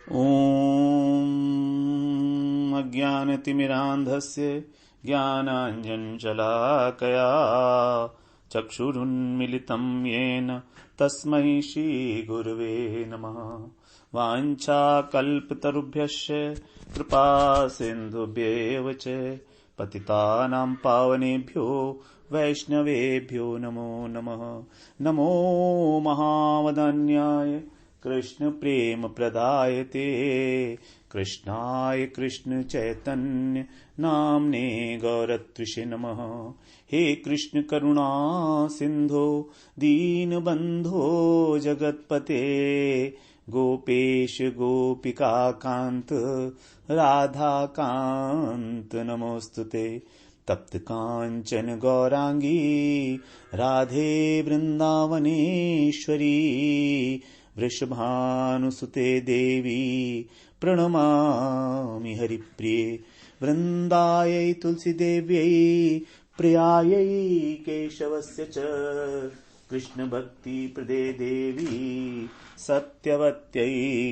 ॐ अज्ञानतिमिरान्धस्य ज्ञानाञ्जनशलाकया चक्षुरुन्मिलितं येन तस्मै श्रीगुरवे नमः। वाञ्छाकल्पतरुभ्यश्च कृपासिन्धुभ्येव च पतितानां पावनेभ्यो वैष्णवेभ्यो नमो नमः। नमो महावदन्याय कृष्ण प्रेम प्रदायते कृष्णाय कृष्ण चैतन्य नाम्ने गौरत्विषे नमः। हे कृष्ण करुणा सिंधो दीनबंधो जगत्पते गोपेश गोपिका कांत राधा कांत नमोस्तुते। तप्त कांचन गौरांगी राधे वृंदावनेश्वरी वृषभानुसुते देवी प्रणमामि हरिप्रिये। वृंदायै तुलसीदेव्यै प्रियायै केशवस्य च कृष्ण भक्ति प्रदे देवी सत्यवत्यै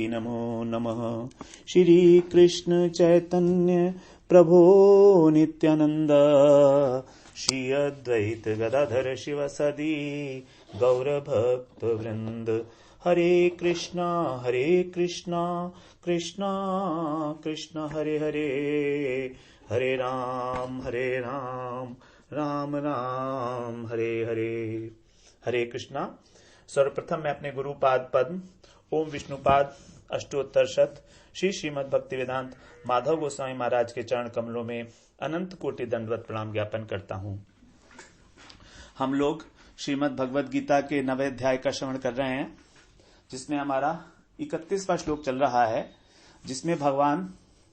नमो नमः। श्री कृष्ण चैतन्य प्रभो नित्यानंद श्री अद्वैत गदाधर शिवसदी गौरभक्त वृंद। हरे कृष्णा कृष्णा कृष्णा हरे हरे, हरे राम राम राम हरे हरे। हरे कृष्णा। सर्वप्रथम मैं अपने गुरुपाद पद्म ओम विष्णुपाद अष्टोत्तर शत श्री श्रीमद् भक्ति वेदांत माधव गोस्वामी महाराज के चरण कमलों में अनंत कोटि दंडवत प्रणाम ज्ञापन करता हूं। हम लोग श्रीमद् भगवद गीता के 9वें अध्याय का श्रवण कर रहे हैं, जिसमें हमारा 31वां श्लोक चल रहा है, जिसमें भगवान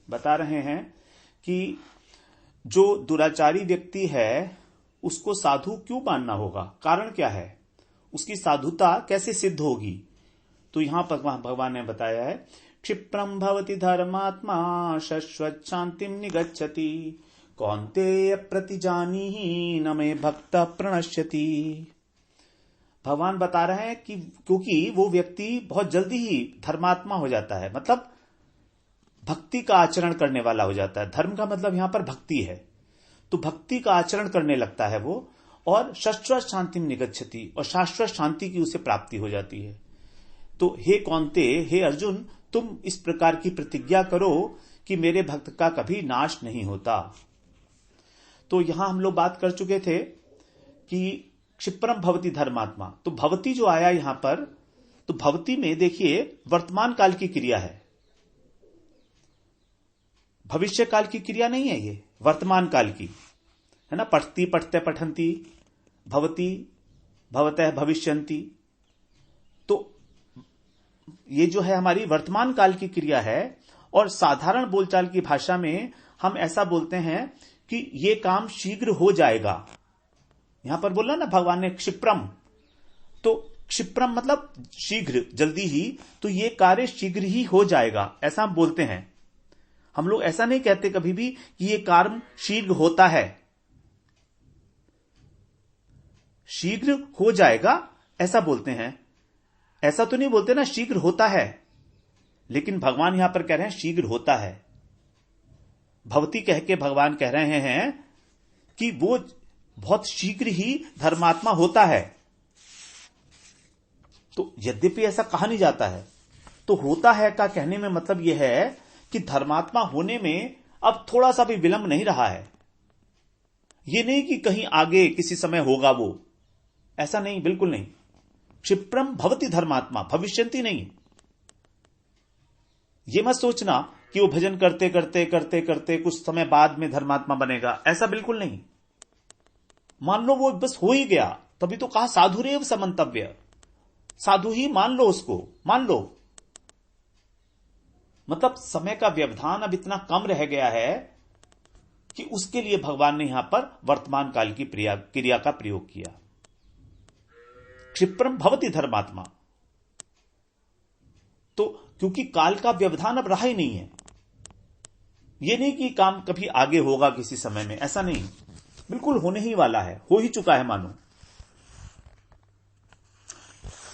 बता रहे हैं कि जो दुराचारी व्यक्ति है उसको साधु क्यों मानना होगा, कारण क्या है, उसकी साधुता कैसे सिद्ध होगी। तो यहां पर भगवान ने बताया है, क्षिप्रम भवति धर्मात्मा शाश्वत शांतिम निगच्छति कौन्तेय प्रतिजानीहि न मे भक्त प्रणश्यति। भगवान बता रहे हैं कि क्योंकि वो व्यक्ति बहुत जल्दी ही धर्मात्मा हो जाता है, मतलब भक्ति का आचरण करने वाला हो जाता है। धर्म का मतलब यहां पर भक्ति है, तो भक्ति का आचरण करने लगता है वो, और शाश्वत शांतिम निगच्छति, और शाश्वत शांति की उसे प्राप्ति हो जाती है। तो हे कौन्ते, हे अर्जुन, तुम इस प्रकार की प्रतिज्ञा करो कि मेरे भक्त का कभी नाश नहीं होता। तो यहां हम लोग बात कर चुके थे कि क्षिप्रम भवति धर्मात्मा, तो भवती जो आया यहां पर, तो भवती में देखिए वर्तमान काल की क्रिया है, भविष्य काल की क्रिया नहीं है, ये वर्तमान काल की है ना। पठती पठते पठंती, भवती भवतः भविष्यंती, तो ये जो है हमारी वर्तमान काल की क्रिया है। और साधारण बोलचाल की भाषा में हम ऐसा बोलते हैं कि ये काम शीघ्र हो जाएगा। यहां पर बोला ना भगवान ने क्षिप्रम, तो क्षिप्रम मतलब शीघ्र, जल्दी ही, तो ये कार्य शीघ्र ही हो जाएगा, ऐसा हम बोलते हैं। हम लोग ऐसा नहीं कहते कभी भी कि ये कार्य शीघ्र होता है, शीघ्र हो जाएगा ऐसा बोलते हैं। ऐसा तो नहीं बोलते ना शीघ्र होता है, लेकिन भगवान यहां पर कह रहे हैं शीघ्र होता है। भवती कह के भगवान कह रहे हैं कि वो बहुत शीघ्र ही धर्मात्मा होता है। तो यद्यपि ऐसा कहा नहीं जाता है, तो होता है का कहने में मतलब यह है कि धर्मात्मा होने में अब थोड़ा सा भी विलंब नहीं रहा है। ये नहीं कि कहीं आगे किसी समय होगा वो, ऐसा नहीं, बिल्कुल नहीं। क्षिप्रम भवति धर्मात्मा, भविष्यंती नहीं। ये मत सोचना कि वो भजन करते करते करते करते कुछ समय बाद में धर्मात्मा बनेगा, ऐसा बिल्कुल नहीं। मान लो वो बस हो ही गया, तभी तो कहा साधुरेव समंतव्य, साधु ही मान लो, उसको मान लो। मतलब समय का व्यवधान अब इतना कम रह गया है कि उसके लिए भगवान ने यहां पर वर्तमान काल की क्रिया का प्रयोग किया। क्षिप्रम भवति धर्मात्मा, तो क्योंकि काल का व्यवधान अब रहा ही नहीं है। ये नहीं कि काम कभी आगे होगा किसी समय में, ऐसा नहीं, बिल्कुल होने ही वाला है, हो ही चुका है मानो।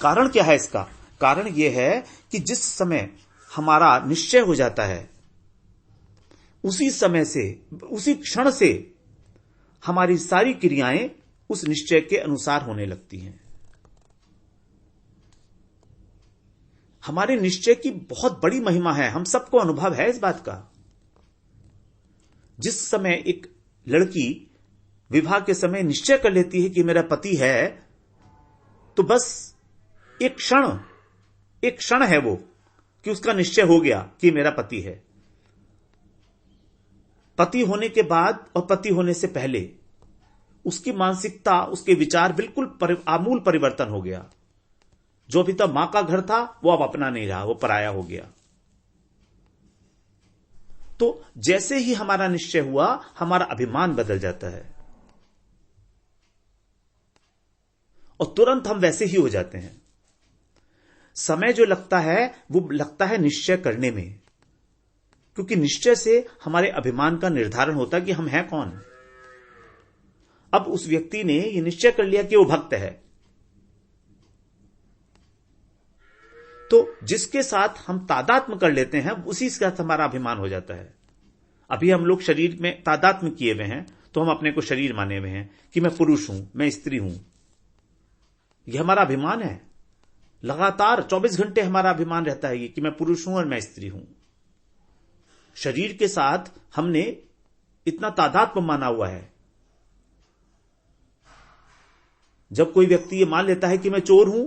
कारण क्या है इसका? कारण यह है कि जिस समय हमारा निश्चय हो जाता है, उसी समय से, उसी क्षण से हमारी सारी क्रियाएं उस निश्चय के अनुसार होने लगती हैं। हमारे निश्चय की बहुत बड़ी महिमा है, हम सबको अनुभव है इस बात का। जिस समय एक लड़की विवाह के समय निश्चय कर लेती है कि मेरा पति है, तो बस एक क्षण है वो कि उसका निश्चय हो गया कि मेरा पति है। पति होने के बाद और पति होने से पहले उसकी मानसिकता, उसके विचार बिल्कुल आमूल परिवर्तन हो गया। जो अभी तक मां का घर था वो अब अपना नहीं रहा, वो पराया हो गया। तो जैसे ही हमारा निश्चय हुआ, हमारा अभिमान बदल जाता है और तुरंत हम वैसे ही हो जाते हैं। समय जो लगता है वो लगता है निश्चय करने में, क्योंकि निश्चय से हमारे अभिमान का निर्धारण होता है कि हम हैं कौन। अब उस व्यक्ति ने यह निश्चय कर लिया कि वो भक्त है, तो जिसके साथ हम तादात्म्य कर लेते हैं उसी के साथ हमारा अभिमान हो जाता है। अभी हम लोग शरीर में तादात्म्य किए हुए हैं, तो हम अपने को शरीर माने हुए हैं कि मैं पुरुष हूं, मैं स्त्री हूं। यह हमारा अभिमान है। लगातार 24 घंटे हमारा अभिमान रहता है कि मैं पुरुष हूं और मैं स्त्री हूं। शरीर के साथ हमने इतना तादात्म्य माना हुआ है। जब कोई व्यक्ति ये मान लेता है कि मैं चोर हूं,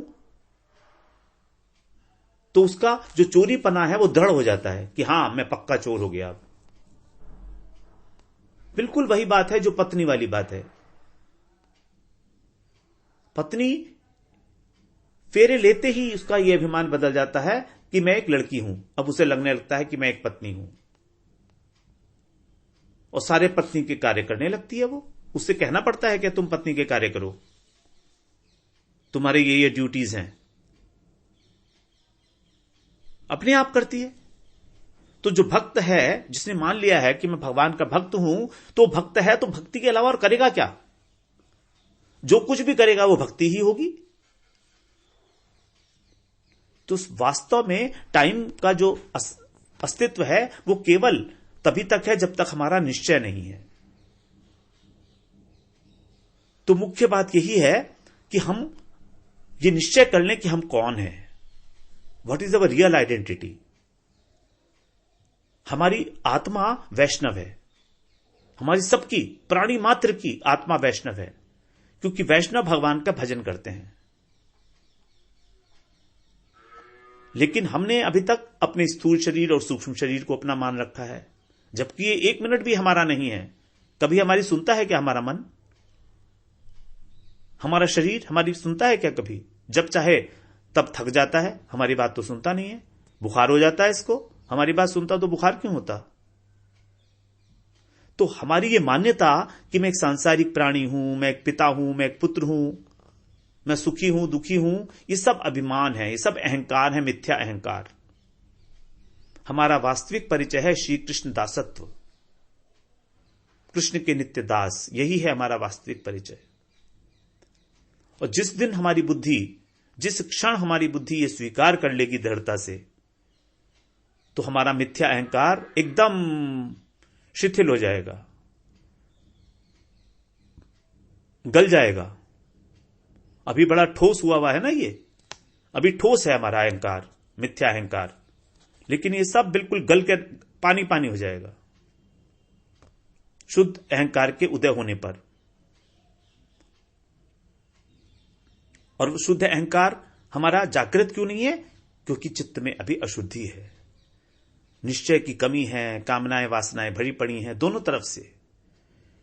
तो उसका जो चोरी पना है वो दृढ़ हो जाता है कि हां, मैं पक्का चोर हो गया। अब बिल्कुल वही बात है जो पत्नी वाली बात है। पत्नी फेरे लेते ही उसका यह अभिमान बदल जाता है कि मैं एक लड़की हूं। अब उसे लगने लगता है कि मैं एक पत्नी हूं और सारे पत्नी के कार्य करने लगती है। वो उससे कहना पड़ता है कि तुम पत्नी के कार्य करो, तुम्हारे ये ड्यूटीज हैं, अपने आप करती है। तो जो भक्त है, जिसने मान लिया है कि मैं भगवान का भक्त हूं, तो भक्त है तो भक्ति के अलावा और करेगा क्या? जो कुछ भी करेगा वो भक्ति ही होगी। तो वास्तव में टाइम का जो अस्तित्व है वो केवल तभी तक है जब तक हमारा निश्चय नहीं है। तो मुख्य बात यही है कि हम ये निश्चय कर लें कि हम कौन हैं, what is our real identity. हमारी आत्मा वैष्णव है, हमारी सबकी प्राणी मात्र की आत्मा वैष्णव है, क्योंकि वैष्णव भगवान का भजन करते हैं। लेकिन हमने अभी तक अपने स्थूल शरीर और सूक्ष्म शरीर को अपना मान रखा है, जबकि ये एक मिनट भी हमारा नहीं है। कभी हमारी सुनता है क्या हमारा मन? हमारा शरीर हमारी सुनता है क्या कभी? जब चाहे तब थक जाता है, हमारी बात तो सुनता नहीं है। बुखार हो जाता है इसको, हमारी बात सुनता तो बुखार क्यों होता? तो हमारी ये मान्यता कि मैं एक सांसारिक प्राणी हूं, मैं एक पिता हूं, मैं एक पुत्र हूं, मैं सुखी हूं, दुखी हूं, ये सब अभिमान है, ये सब अहंकार है, मिथ्या अहंकार। हमारा वास्तविक परिचय है श्री कृष्ण दासत्व, कृष्ण के नित्य दास। यही है हमारा वास्तविक परिचय। और जिस दिन हमारी बुद्धि, जिस क्षण हमारी बुद्धि ये स्वीकार कर लेगी दृढ़ता से, तो हमारा मिथ्या अहंकार एकदम शिथिल हो जाएगा, गल जाएगा। अभी बड़ा ठोस हुआ है ना, ये अभी ठोस है हमारा अहंकार, मिथ्या अहंकार, लेकिन ये सब बिल्कुल गल के पानी पानी हो जाएगा शुद्ध अहंकार के उदय होने पर। और शुद्ध अहंकार हमारा जागृत क्यों नहीं है? क्योंकि चित्त में अभी अशुद्धि है, निश्चय की कमी है, कामनाएं वासनाएं भरी पड़ी हैं दोनों तरफ से।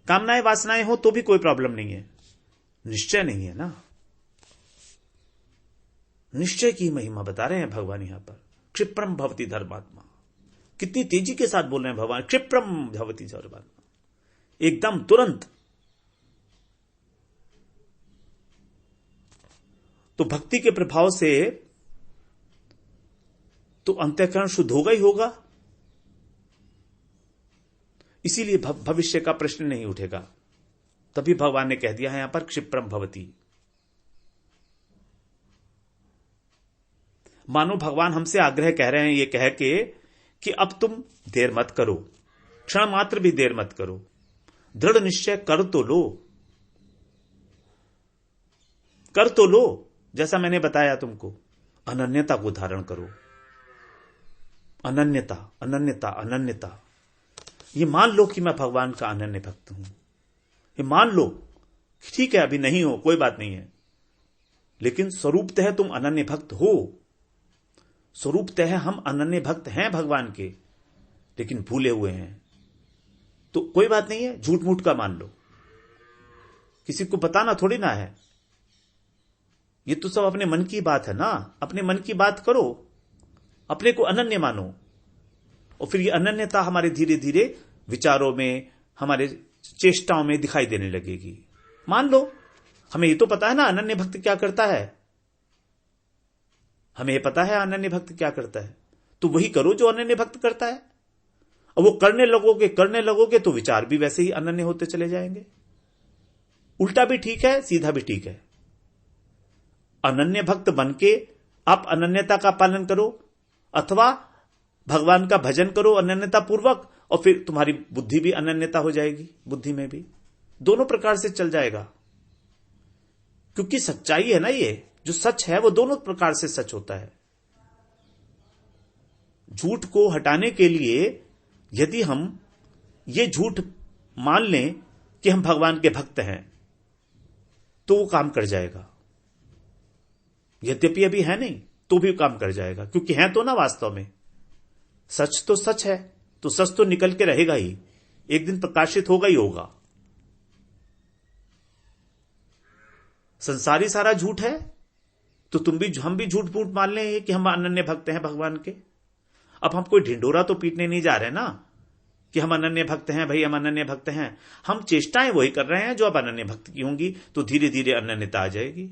कामनाएं वासनाएं हो तो भी कोई प्रॉब्लम नहीं है, निश्चय नहीं है ना। निश्चय की महिमा बता रहे हैं भगवान यहां पर। क्षिप्रम भवति धर्मात्मा, कितनी तेजी के साथ बोल रहे हैं भगवान, क्षिप्रम भवति धर्मात्मा, एकदम तुरंत। तो भक्ति के प्रभाव से तो अंतःकरण शुद्ध होगा ही होगा, इसीलिए भविष्य का प्रश्न नहीं उठेगा। तभी भगवान ने कह दिया है यहां पर क्षिप्रम भवति। मानो भगवान हमसे आग्रह कह रहे हैं ये कह के कि अब तुम देर मत करो, क्षण मात्र भी देर मत करो, दृढ़ निश्चय कर तो लो, कर तो लो। जैसा मैंने बताया तुमको, अनन्यता को धारण करो। अनन्यता, अनन्यता, अनन्यता। ये मान लो कि मैं भगवान का अनन्य भक्त हूं। ये मान लो, ठीक है अभी नहीं हो, कोई बात नहीं है, लेकिन स्वरूपतः तुम अनन्य भक्त हो। स्वरूपतः हम अनन्य भक्त हैं भगवान के, लेकिन भूले हुए हैं। तो कोई बात नहीं है, झूठ मूठ का मान लो, किसी को बताना थोड़ी ना है। ये तो सब अपने मन की बात है ना, अपने मन की बात करो, अपने को अनन्य मानो, और फिर ये अनन्यता हमारे धीरे धीरे विचारों में, हमारे चेष्टाओं में दिखाई देने लगेगी। मान लो, हमें ये तो पता है ना अनन्य भक्त क्या करता है, हमें ये पता है अनन्य भक्त क्या करता है, तो वही करो जो अनन्य भक्त करता है। और वो करने लगोगे तो विचार भी वैसे ही अनन्य होते चले जाएंगे। उल्टा भी ठीक है, सीधा भी ठीक है। अनन्य भक्त बनके आप अनन्यता का पालन करो, अथवा भगवान का भजन करो अनन्यता पूर्वक, और फिर तुम्हारी बुद्धि भी अनन्यता हो जाएगी, बुद्धि में भी दोनों प्रकार से चल जाएगा। क्योंकि सच्चाई है ना, ये जो सच है वो दोनों प्रकार से सच होता है। झूठ को हटाने के लिए यदि हम ये झूठ मान लें कि हम भगवान के भक्त हैं, तो वो काम कर जाएगा। यद्यपि अभी है नहीं तो भी काम कर जाएगा, क्योंकि है तो ना वास्तव में। सच तो सच है, तो सच तो निकल के रहेगा ही, एक दिन प्रकाशित होगा ही होगा। संसारी सारा झूठ है, तो हम भी झूठ मूठ मान लें कि हम अनन्य भक्त हैं भगवान के। अब हम कोई ढिंडोरा तो पीटने नहीं जा रहे ना कि हम अनन्य भक्त हैं, भाई हम अनन्य भक्त हैं। हम चेष्टाएं वही कर रहे हैं जो अब अनन्य भक्त की होंगी, तो धीरे धीरे अनन्यता आ जाएगी।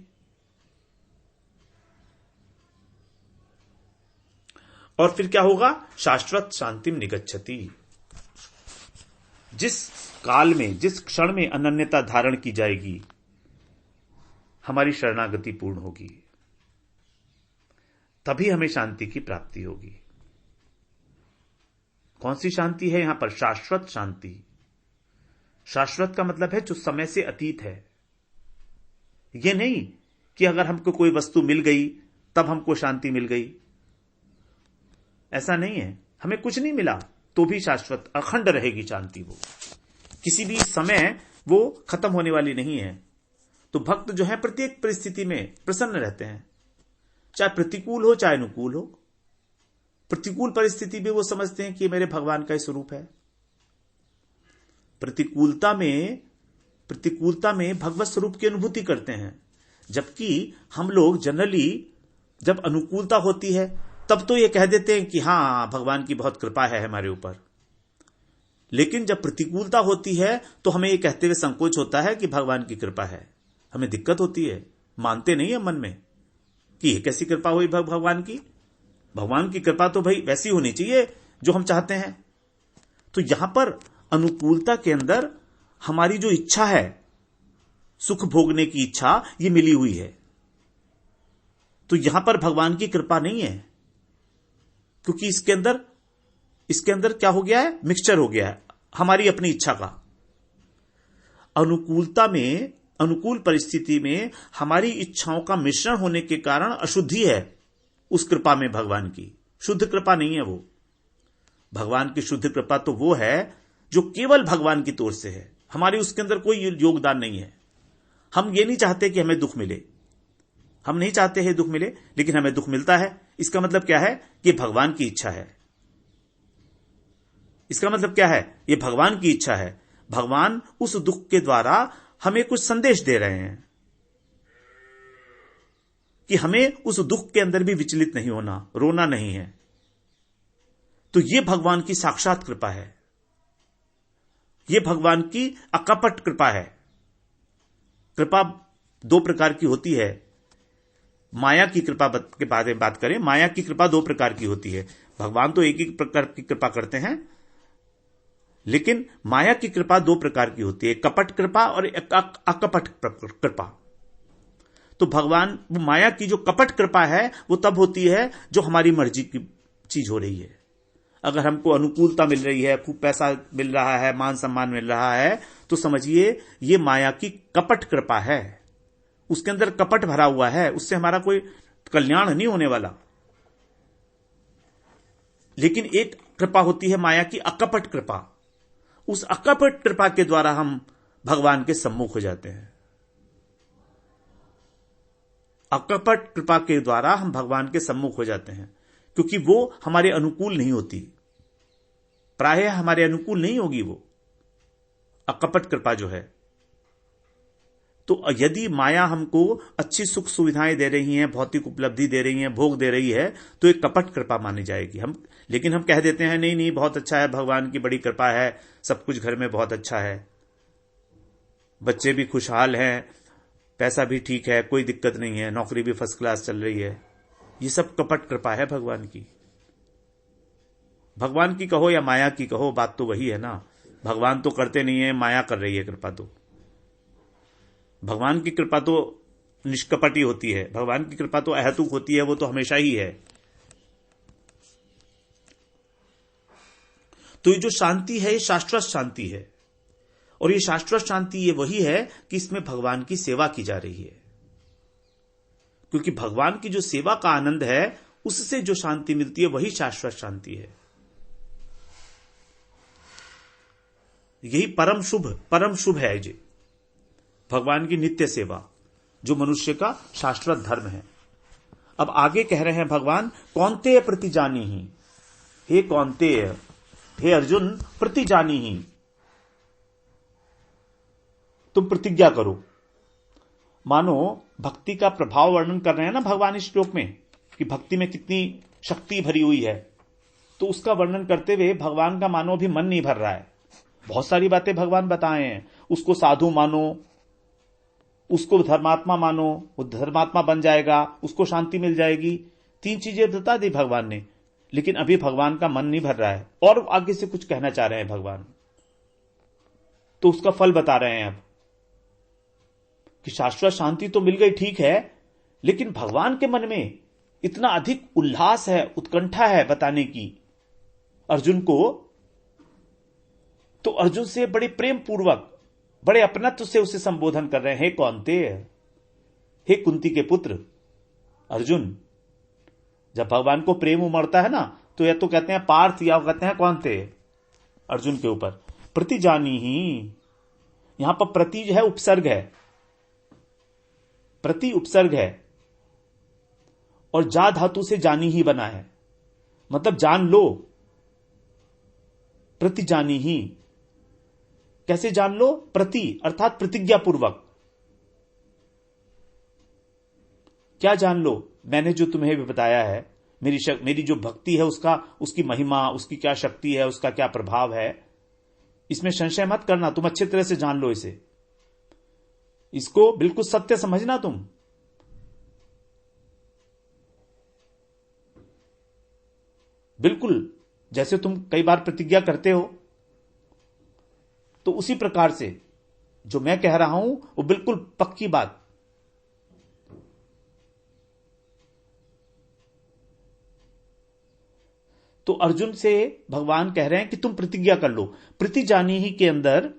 और फिर क्या होगा? शाश्वत शांतिम निगच्छति। जिस काल में, जिस क्षण में अनन्यता धारण की जाएगी, हमारी शरणागति पूर्ण होगी, तभी हमें शांति की प्राप्ति होगी। कौन सी शांति है यहां पर? शाश्वत शांति। शाश्वत का मतलब है जो समय से अतीत है। यह नहीं कि अगर हमको कोई वस्तु मिल गई तब हमको शांति मिल गई, ऐसा नहीं है। हमें कुछ नहीं मिला तो भी शाश्वत अखंड रहेगी शांति, वो किसी भी समय वो खत्म होने वाली नहीं है। तो भक्त जो है प्रत्येक परिस्थिति में प्रसन्न रहते हैं, चाहे प्रतिकूल हो चाहे अनुकूल हो। प्रतिकूल परिस्थिति भी वो समझते हैं कि मेरे भगवान का ही स्वरूप है। प्रतिकूलता में भगवत स्वरूप की अनुभूति करते हैं, जबकि हम लोग जनरली जब अनुकूलता होती है तब तो ये कह देते हैं कि हां भगवान की बहुत कृपा है हमारे ऊपर, लेकिन जब प्रतिकूलता होती है तो हमें ये कहते हुए संकोच होता है कि भगवान की कृपा है। हमें दिक्कत होती है, मानते नहीं है मन में कि ये कैसी कृपा हुई भगवान की। भगवान की कृपा तो भाई वैसी होनी चाहिए जो हम चाहते हैं। तो यहां पर अनुकूलता के अंदर हमारी जो इच्छा है, सुख भोगने की इच्छा, ये मिली हुई है। तो यहां पर भगवान की कृपा नहीं है, क्योंकि इसके अंदर क्या हो गया है? मिक्सचर हो गया है हमारी अपनी इच्छा का। अनुकूलता में, अनुकूल परिस्थिति में हमारी इच्छाओं का मिश्रण होने के कारण अशुद्धि है उस कृपा में। भगवान की शुद्ध कृपा नहीं है वो। भगवान की शुद्ध कृपा तो वो है जो केवल भगवान की ओर से है, हमारी उसके अंदर कोई योगदान नहीं है। हम ये नहीं चाहते कि हमें दुख मिले, हम नहीं चाहते हैं दुख मिले, लेकिन हमें दुख मिलता है। इसका मतलब क्या है? कि भगवान की इच्छा है। इसका मतलब क्या है? ये भगवान की इच्छा है। भगवान उस दुख के द्वारा हमें कुछ संदेश दे रहे हैं कि हमें उस दुख के अंदर भी विचलित नहीं होना, रोना नहीं है। तो यह भगवान की साक्षात कृपा है, यह भगवान की अकपट कृपा है। कृपा दो प्रकार की होती है। माया की कृपा के बारे में बात करें, माया की कृपा दो प्रकार की होती है। भगवान तो एक ही प्रकार की कृपा करते हैं, लेकिन माया की कृपा दो प्रकार की होती है, कपट कृपा और अकपट कृपा। तो भगवान, वो माया की जो कपट कृपा है वो तब होती है जो हमारी मर्जी की चीज हो रही है। अगर हमको अनुकूलता मिल रही है, खूब पैसा मिल रहा है, मान सम्मान मिल रहा है, तो समझिए ये माया की कपट कृपा है, उसके अंदर कपट भरा हुआ है, उससे हमारा कोई कल्याण नहीं होने वाला। लेकिन एक कृपा होती है माया की अकपट कृपा, उस अकपट कृपा के द्वारा हम भगवान के सम्मुख हो जाते हैं। अकपट कृपा के द्वारा हम भगवान के सम्मुख हो जाते हैं, क्योंकि वो हमारे अनुकूल नहीं होती, प्रायः हमारे अनुकूल नहीं होगी वो अकपट कृपा जो है। तो यदि माया हमको अच्छी सुख सुविधाएं दे रही हैं, भौतिक उपलब्धि दे रही हैं, भोग दे रही है, तो एक कपट कृपा मानी जाएगी। लेकिन हम कह देते हैं नहीं नहीं बहुत अच्छा है, भगवान की बड़ी कृपा है, सब कुछ घर में बहुत अच्छा है, बच्चे भी खुशहाल हैं, पैसा भी ठीक है, कोई दिक्कत नहीं है, नौकरी भी फर्स्ट क्लास चल रही है। ये सब कपट कृपा है भगवान की। भगवान की कहो या माया की कहो, बात तो वही है ना। भगवान तो करते नहीं है, माया कर रही है कृपा। तो भगवान की कृपा तो निष्कपटी होती है, भगवान की कृपा तो अहेतुक होती है, वो तो हमेशा ही है। तो ये जो शांति है ये शाश्वत शांति है, और ये शाश्वत शांति ये वही है कि इसमें भगवान की सेवा की जा रही है। क्योंकि भगवान की जो सेवा का आनंद है उससे जो शांति मिलती है वही शाश्वत शांति है। यही परम शुभ है जी, भगवान की नित्य सेवा जो मनुष्य का शाश्वत धर्म है। अब आगे कह रहे हैं भगवान, कौन्तेय प्रतिजानी ही, हे कौन्तेय, हे अर्जुन, प्रतिजानी ही, तुम प्रतिज्ञा करो। मानो भक्ति का प्रभाव वर्णन कर रहे हैं ना भगवान इस श्लोक में, कि भक्ति में कितनी शक्ति भरी हुई है, तो उसका वर्णन करते हुए भगवान का मानो अभी मन नहीं भर रहा है। बहुत सारी बातें भगवान बताए हैं, उसको साधु मानो, उसको धर्मात्मा मानो, वो धर्मात्मा बन जाएगा, उसको शांति मिल जाएगी, 3 चीजें बता दी भगवान ने। लेकिन अभी भगवान का मन नहीं भर रहा है और आगे से कुछ कहना चाह रहे हैं भगवान, तो उसका फल बता रहे हैं अब कि शाश्वत शांति तो मिल गई, ठीक है, लेकिन भगवान के मन में इतना अधिक उल्लास है, उत्कंठा है बताने की अर्जुन को। तो अर्जुन से बड़े प्रेम पूर्वक, बड़े अपनत्व से उसे संबोधन कर रहे हैं, हे कौन्तेय, हे कुंती के पुत्र अर्जुन। जब भगवान को प्रेम उमड़ता है ना, तो या तो कहते हैं पार्थ या कहते हैं कौन्तेय अर्जुन के ऊपर। प्रतिजानी ही, यहां पर प्रति जो है उपसर्ग है, प्रति उपसर्ग है, और जा धातु से जानी ही बना है, मतलब जान लो। प्रतिजानी ही, कैसे जान लो? प्रति अर्थात प्रतिज्ञा पूर्वक। क्या जान लो? मैंने जो तुम्हें भी बताया है, मेरी जो भक्ति है उसकी महिमा, उसकी क्या शक्ति है, उसका क्या प्रभाव है, इसमें संशय मत करना, तुम अच्छी तरह से जान लो इसे, इसको बिल्कुल सत्य समझना तुम। बिल्कुल जैसे तुम कई बार प्रतिज्ञा करते हो, तो उसी प्रकार से जो मैं कह रहा हूं वो बिल्कुल पक्की बात। तो अर्जुन से भगवान कह रहे हैं कि तुम प्रतिज्ञा कर लो। प्रतिजानी ही के अंदर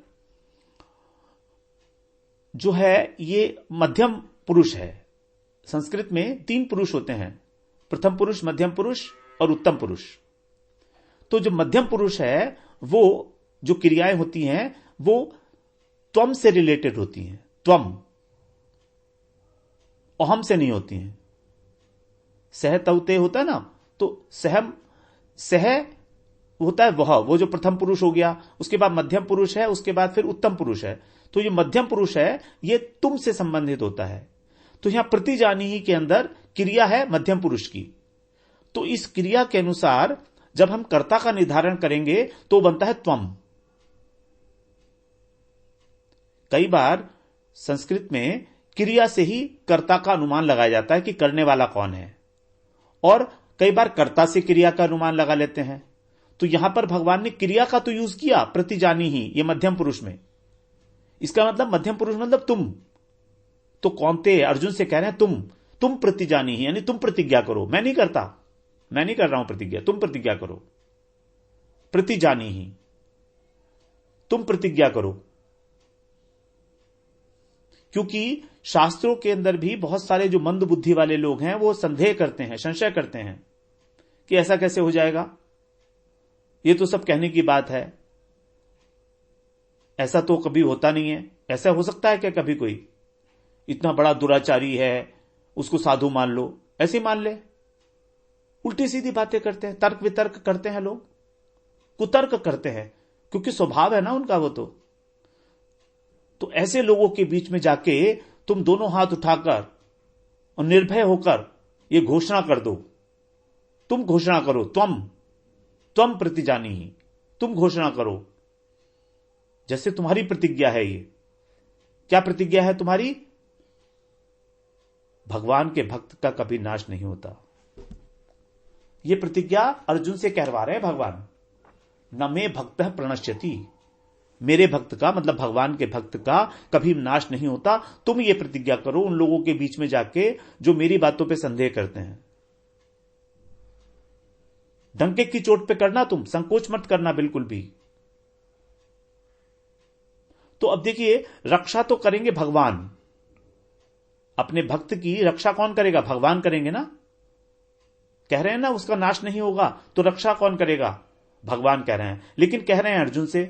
जो है ये मध्यम पुरुष है। संस्कृत में 3 पुरुष होते हैं, प्रथम पुरुष, मध्यम पुरुष और उत्तम पुरुष। तो जो मध्यम पुरुष है वो जो क्रियाएं होती हैं वो त्वम से रिलेटेड होती हैं, त्वम, अहम से नहीं होती हैं। सह तवते होता है ना, तो सह होता है वो जो प्रथम पुरुष हो गया, उसके बाद मध्यम पुरुष है, उसके बाद फिर उत्तम पुरुष है। तो ये मध्यम पुरुष है, ये तुम से संबंधित होता है। तो यहां प्रतिजानी ही के अंदर क्रिया है मध्यम पुरुष की, तो इस क्रिया के अनुसार जब हम कर्ता का निर्धारण करेंगे तो बनता है त्वम। कई बार संस्कृत में क्रिया से ही कर्ता का अनुमान लगाया जाता है कि करने वाला कौन है, और कई बार कर्ता से क्रिया का अनुमान लगा लेते हैं। तो यहां पर भगवान ने क्रिया का तो यूज किया प्रतिजानी ही, ये मध्यम पुरुष में। इसका मतलब मध्यम पुरुष मतलब तुम, तो कौनते अर्जुन से कह रहे हैं तुम प्रतिजानी ही, यानी तुम प्रतिज्ञा करो, मैं नहीं करता, मैं नहीं कर रहा हूं प्रतिज्ञा, तुम प्रतिज्ञा करो। प्रतिजानी ही, तुम प्रतिज्ञा करो। क्योंकि शास्त्रों के अंदर भी बहुत सारे जो मंद बुद्धि वाले लोग हैं वो संदेह करते हैं, संशय करते हैं कि ऐसा कैसे हो जाएगा, ये तो सब कहने की बात है, ऐसा तो कभी होता नहीं है। ऐसा हो सकता है क्या कभी कोई इतना बड़ा दुराचारी है उसको साधु मान लो, ऐसे मान ले। उल्टी सीधी बातें करते हैं, तर्क वितर्क करते हैं लोग, कुतर्क करते हैं, क्योंकि स्वभाव है ना उनका वो। तो ऐसे लोगों के बीच में जाके तुम दोनों हाथ उठाकर और निर्भय होकर ये घोषणा कर दो, तुम घोषणा करो, त्वम प्रतिजानी ही, तुम घोषणा करो, जैसे तुम्हारी प्रतिज्ञा है। ये क्या प्रतिज्ञा है तुम्हारी? भगवान के भक्त का कभी नाश नहीं होता। ये प्रतिज्ञा अर्जुन से कहवा रहे हैं भगवान। न मे भक्त प्रणश्यति, मेरे भक्त का मतलब भगवान के भक्त का कभी नाश नहीं होता। तुम ये प्रतिज्ञा करो उन लोगों के बीच में जाके जो मेरी बातों पे संदेह करते हैं। डंके की चोट पे करना, तुम संकोच मत करना बिल्कुल भी। तो अब देखिए, रक्षा तो करेंगे भगवान, अपने भक्त की रक्षा कौन करेगा? भगवान करेंगे ना। कह रहे हैं ना उसका नाश नहीं होगा, तो रक्षा कौन करेगा? भगवान कह रहे हैं। लेकिन कह रहे हैं अर्जुन से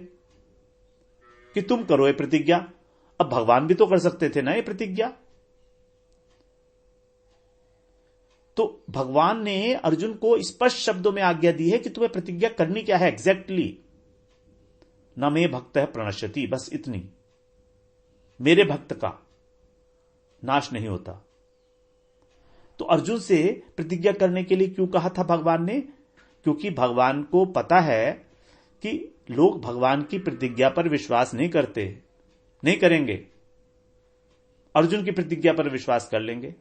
कि तुम करो ये प्रतिज्ञा। अब भगवान भी तो कर सकते थे ना ये प्रतिज्ञा। तो भगवान ने अर्जुन को स्पष्ट शब्दों में आज्ञा दी है कि तुम्हें प्रतिज्ञा करनी क्या है एग्जैक्टली। न मे भक्त है प्रणश्यति, बस इतनी, मेरे भक्त का नाश नहीं होता। तो अर्जुन से प्रतिज्ञा करने के लिए क्यों कहा था भगवान ने? क्योंकि भगवान को पता है कि लोग भगवान की प्रतिज्ञा पर विश्वास नहीं करते, नहीं करेंगे, अर्जुन की प्रतिज्ञा पर विश्वास कर लेंगे।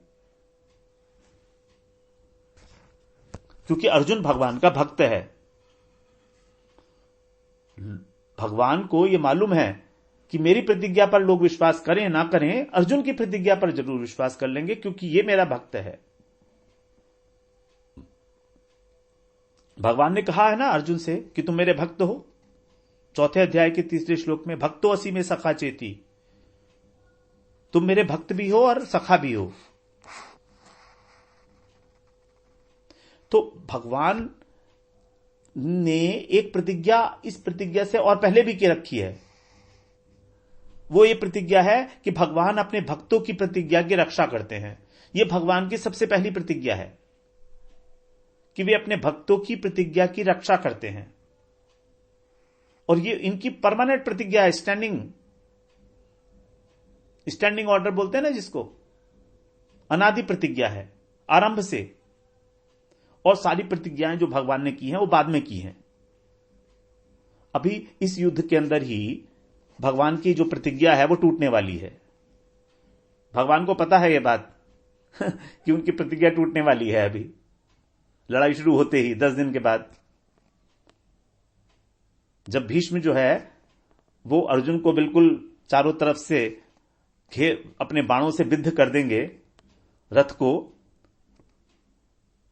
क्योंकि अर्जुन भगवान का भक्त है। भगवान को यह मालूम है कि मेरी प्रतिज्ञा पर लोग विश्वास करें ना करें, अर्जुन की प्रतिज्ञा पर जरूर विश्वास कर लेंगे, क्योंकि ये मेरा भक्त है। भगवान ने कहा है ना अर्जुन से कि तुम मेरे भक्त हो। 4 अध्याय के 3 श्लोक में, भक्तो असि में सखा चेती, तुम मेरे भक्त भी हो और सखा भी हो। तो भगवान ने एक प्रतिज्ञा इस प्रतिज्ञा से और पहले भी की रखी है। वो ये प्रतिज्ञा है कि भगवान अपने भक्तों की प्रतिज्ञा की रक्षा करते हैं। ये भगवान की सबसे पहली प्रतिज्ञा है कि वे अपने भक्तों की प्रतिज्ञा की रक्षा करते हैं। और ये इनकी परमानेंट प्रतिज्ञा है, स्टैंडिंग ऑर्डर बोलते हैं ना जिसको, अनादि प्रतिज्ञा है आरंभ से। और सारी प्रतिज्ञाएं जो भगवान ने की हैं वो बाद में की हैं। अभी इस युद्ध के अंदर ही भगवान की जो प्रतिज्ञा है वो टूटने वाली है। भगवान को पता है ये बात कि उनकी प्रतिज्ञा टूटने वाली है। अभी लड़ाई शुरू होते ही 10 दिन के बाद, जब भीष्म जो है वो अर्जुन को बिल्कुल चारों तरफ से अपने बाणों से विद्ध कर देंगे रथ को,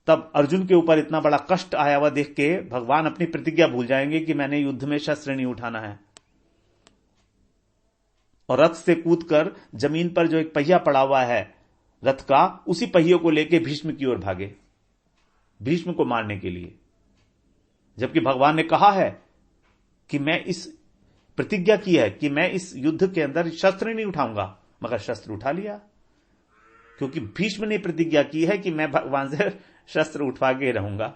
तब अर्जुन के ऊपर इतना बड़ा कष्ट आया हुआ देख के भगवान अपनी प्रतिज्ञा भूल जाएंगे कि मैंने युद्ध में शस्त्र नहीं उठाना है। और रथ से कूदकर जमीन पर जो एक पहिया पड़ा हुआ है रथ का, उसी पहिए को लेकर भीष्म की ओर भागे, भीष्म को मारने के लिए। जबकि भगवान ने कहा है कि मैं इस प्रतिज्ञा की है कि मैं इस युद्ध के अंदर शस्त्र नहीं उठाऊंगा, मगर शस्त्र उठा लिया। क्योंकि भीष्म ने प्रतिज्ञा की है कि मैं भगवान से शस्त्र उठवा के रहूंगा।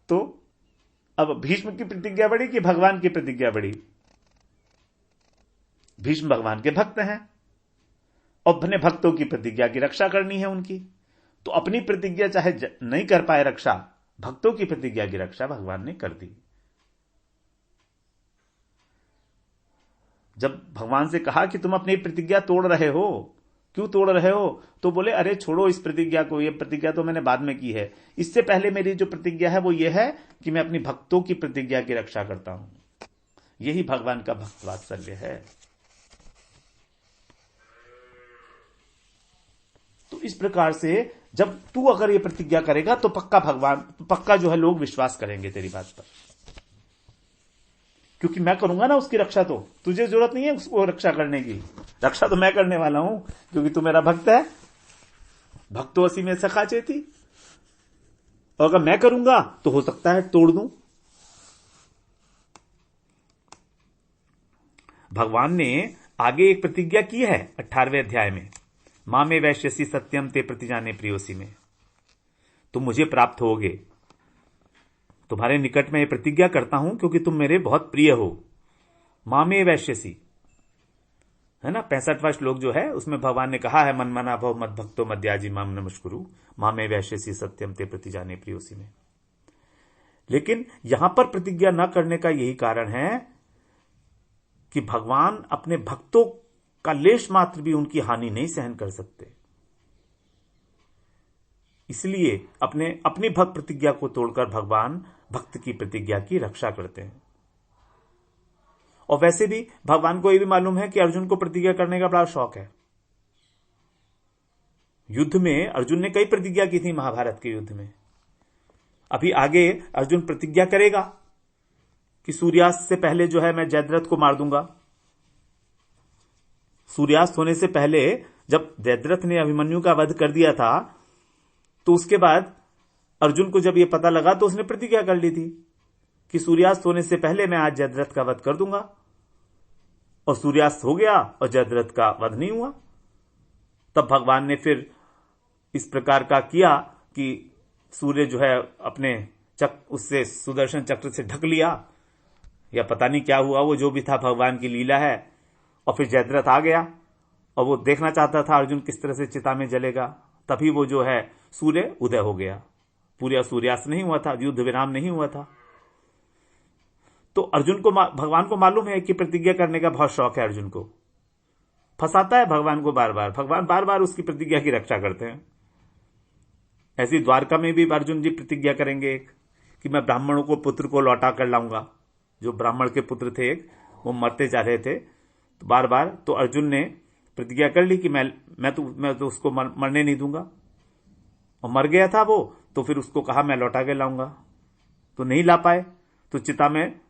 तो अब भीष्म की प्रतिज्ञा बड़ी कि भगवान की प्रतिज्ञा बड़ी? भीष्म भगवान के भक्त हैं और अपने भक्तों की प्रतिज्ञा की रक्षा करनी है उनकी। तो अपनी प्रतिज्ञा चाहे नहीं कर पाए रक्षा, भक्तों की प्रतिज्ञा की रक्षा भगवान ने कर दी। जब भगवान से कहा कि तुम अपनी प्रतिज्ञा तोड़ रहे हो, क्यों तोड़ रहे हो? तो बोले अरे छोड़ो इस प्रतिज्ञा को, ये प्रतिज्ञा तो मैंने बाद में की है। इससे पहले मेरी जो प्रतिज्ञा है वो ये है कि मैं अपनी भक्तों की प्रतिज्ञा की रक्षा करता हूं। यही भगवान का भक्त वात्सल्य है। इस प्रकार से जब तू अगर ये प्रतिज्ञा करेगा तो पक्का जो है लोग विश्वास करेंगे तेरी बात पर, क्योंकि मैं करूंगा ना उसकी रक्षा। तो तुझे जरूरत नहीं है उसको रक्षा करने की, रक्षा तो मैं करने वाला हूं, क्योंकि तू मेरा भक्त है। भक्तो असी में सखा चेती। और अगर मैं करूंगा तो हो सकता है तोड़ दूं। भगवान ने आगे एक प्रतिज्ञा की है 18वें अध्याय में, मां में वैश्यसी सत्यम ते प्रतिजाने प्रियोसी में, तुम मुझे प्राप्त होगे, तुम्हारे निकट में यह प्रतिज्ञा करता हूं क्योंकि तुम मेरे बहुत प्रिय हो। मां में वैश्यसी है ना, 65वां श्लोक जो है उसमें भगवान ने कहा है, मन मना भव मद भक्तो मद्याजी माम नमस्कुरु मां में वैश्यसी सत्यम ते प्रतिजाने प्रियोसी में। लेकिन यहां पर प्रतिज्ञा न करने का यही कारण है कि भगवान अपने भक्तों का लेश मात्र भी उनकी हानि नहीं सहन कर सकते, इसलिए अपनी भक्त प्रतिज्ञा को तोड़कर भगवान भक्त की प्रतिज्ञा की रक्षा करते हैं। और वैसे भी भगवान को यह भी मालूम है कि अर्जुन को प्रतिज्ञा करने का बड़ा शौक है। युद्ध में अर्जुन ने कई प्रतिज्ञा की थी, महाभारत के युद्ध में। अभी आगे अर्जुन प्रतिज्ञा करेगा कि सूर्यास्त से पहले जो है मैं जयद्रथ को मार दूंगा। सूर्यास्त होने से पहले जब जयद्रथ ने अभिमन्यु का वध कर दिया था, तो उसके बाद अर्जुन को जब यह पता लगा तो उसने प्रतिज्ञा कर ली थी कि सूर्यास्त होने से पहले मैं आज जयद्रथ का वध कर दूंगा। और सूर्यास्त हो गया और जयद्रथ का वध नहीं हुआ। तब भगवान ने फिर इस प्रकार का किया कि सूर्य जो है अपने उससे सुदर्शन चक्र से ढक लिया, या पता नहीं क्या हुआ, वो जो भी था भगवान की लीला है। और फिर जयद्रथ आ गया और वो देखना चाहता था अर्जुन किस तरह से चिता में जलेगा। तभी वो जो है सूर्य उदय हो गया, पूरा सूर्यास्त नहीं हुआ था, युद्ध विराम नहीं हुआ था। तो अर्जुन को भगवान को मालूम है कि प्रतिज्ञा करने का बहुत शौक है अर्जुन को, फंसाता है भगवान को बार बार। भगवान बार बार उसकी प्रतिज्ञा की रक्षा करते हैं। ऐसी द्वारका में भी अर्जुन जी प्रतिज्ञा करेंगे कि मैं ब्राह्मणों को पुत्र को लौटा कर लाऊंगा। जो ब्राह्मण के पुत्र थे एक, वो मरते जा रहे थे, तो बार बार तो अर्जुन ने प्रतिज्ञा कर ली कि मैं तो उसको मरने नहीं दूंगा। और मर गया था वो, तो फिर उसको कहा मैं लौटा के लाऊंगा, तो नहीं ला पाए, तो चिता में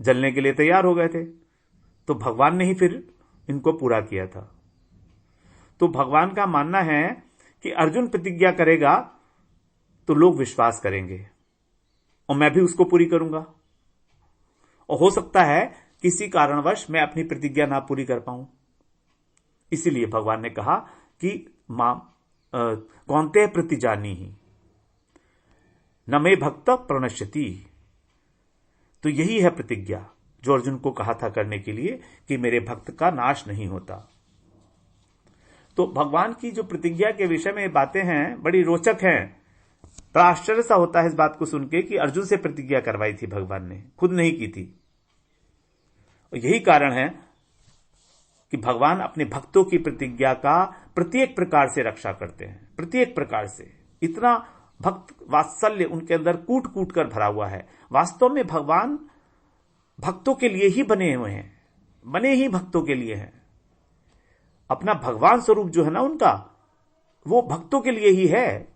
जलने के लिए तैयार हो गए थे। तो भगवान ने ही फिर इनको पूरा किया था। तो भगवान का मानना है कि अर्जुन प्रतिज्ञा करेगा तो लोग विश्वास करेंगे और मैं भी उसको पूरी करूंगा। और हो सकता है किसी कारणवश मैं अपनी प्रतिज्ञा ना पूरी कर पाऊं, इसीलिए भगवान ने कहा कि कौन्तेय प्रतिजानी ही न मे भक्त प्रणश्यति। तो यही है प्रतिज्ञा जो अर्जुन को कहा था करने के लिए कि मेरे भक्त का नाश नहीं होता। तो भगवान की जो प्रतिज्ञा के विषय में बातें हैं बड़ी रोचक हैं। बड़ा आश्चर्य सा होता है इस बात को सुन के कि अर्जुन से प्रतिज्ञा करवाई थी भगवान ने, खुद नहीं की थी। और यही कारण है कि भगवान अपने भक्तों की प्रतिज्ञा का प्रत्येक प्रकार से रक्षा करते हैं, प्रत्येक प्रकार से। इतना भक्त वात्सल्य उनके अंदर कूट कूट कर भरा हुआ है। वास्तव में भगवान भक्तों के लिए ही बने हुए हैं, बने ही भक्तों के लिए हैं। अपना भगवान स्वरूप जो है ना उनका, वो भक्तों के लिए ही है,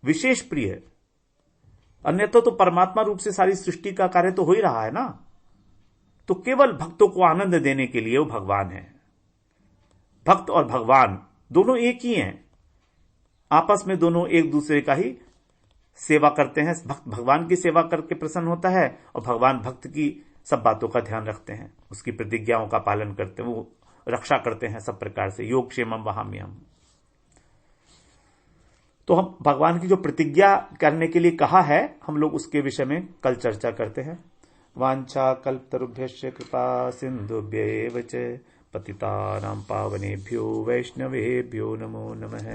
विशेष प्रिय। अन्यथा तो परमात्मा रूप से सारी सृष्टि का कार्य तो हो ही रहा है ना। तो केवल भक्तों को आनंद देने के लिए वो भगवान है। भक्त और भगवान दोनों एक ही हैं, आपस में दोनों एक दूसरे का ही सेवा करते हैं। भक्त भगवान की सेवा करके प्रसन्न होता है और भगवान भक्त की सब बातों का ध्यान रखते हैं, उसकी प्रतिज्ञाओं का पालन करते हैं, वो रक्षा करते हैं सब प्रकार से। योग क्षेमम वहाम्यहम्। तो हम भगवान की जो प्रतिज्ञा करने के लिए कहा है, हम लोग उसके विषय में कल चर्चा करते हैं। वांछा कल्पतरुभ्यश्च कृपा सिन्धुभ्यैव च पतितानां पावनेभ्यो वैष्णवेभ्यो नमो नमः।